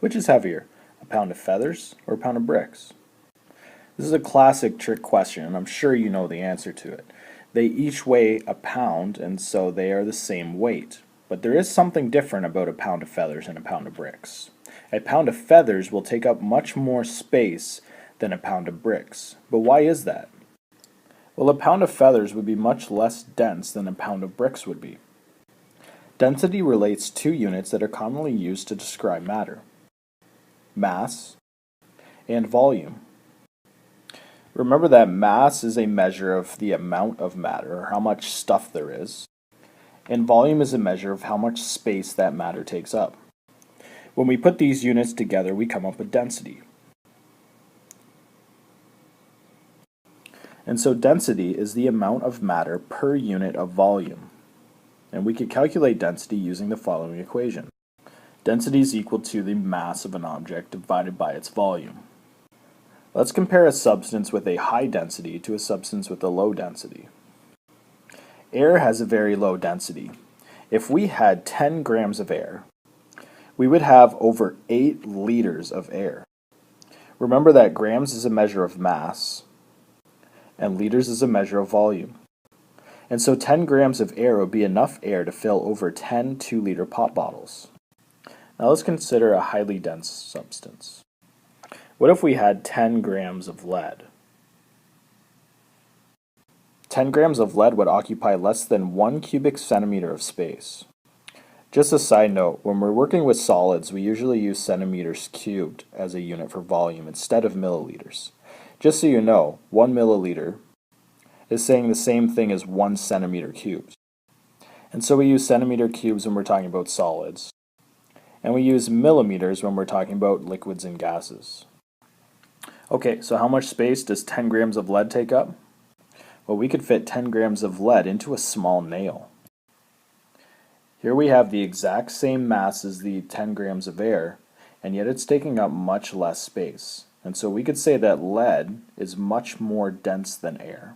Which is heavier, a pound of feathers or a pound of bricks? This is a classic trick question, and I'm sure you know the answer to it. They each weigh a pound, and so they are the same weight. But there is something different about a pound of feathers and a pound of bricks. A pound of feathers will take up much more space than a pound of bricks. But why is that? Well, a pound of feathers would be much less dense than a pound of bricks would be. Density relates two units that are commonly used to describe matter: mass and volume. Remember that mass is a measure of the amount of matter, or how much stuff there is, and volume is a measure of how much space that matter takes up. When we put these units together, we come up with density. And so density is the amount of matter per unit of volume. And we could calculate density using the following equation. Density is equal to the mass of an object divided by its volume. Let's compare a substance with a high density to a substance with a low density. Air has a very low density. If we had 10 grams of air, we would have over 8 liters of air. Remember that grams is a measure of mass, and liters is a measure of volume. And so 10 grams of air would be enough air to fill over 10 2-liter pop bottles. Now let's consider a highly dense substance. What if we had 10 grams of lead? 10 grams of lead would occupy less than 1 cubic centimeter of space. Just a side note, when we're working with solids, we usually use centimeters cubed as a unit for volume instead of milliliters. Just so you know, 1 milliliter is saying the same thing as 1 centimeter cubed. And so we use centimeter cubes when we're talking about solids. And we use millimeters when we're talking about liquids and gases. Okay, so how much space does 10 grams of lead take up? Well, we could fit 10 grams of lead into a small nail. Here we have the exact same mass as the 10 grams of air, and yet it's taking up much less space. And so we could say that lead is much more dense than air.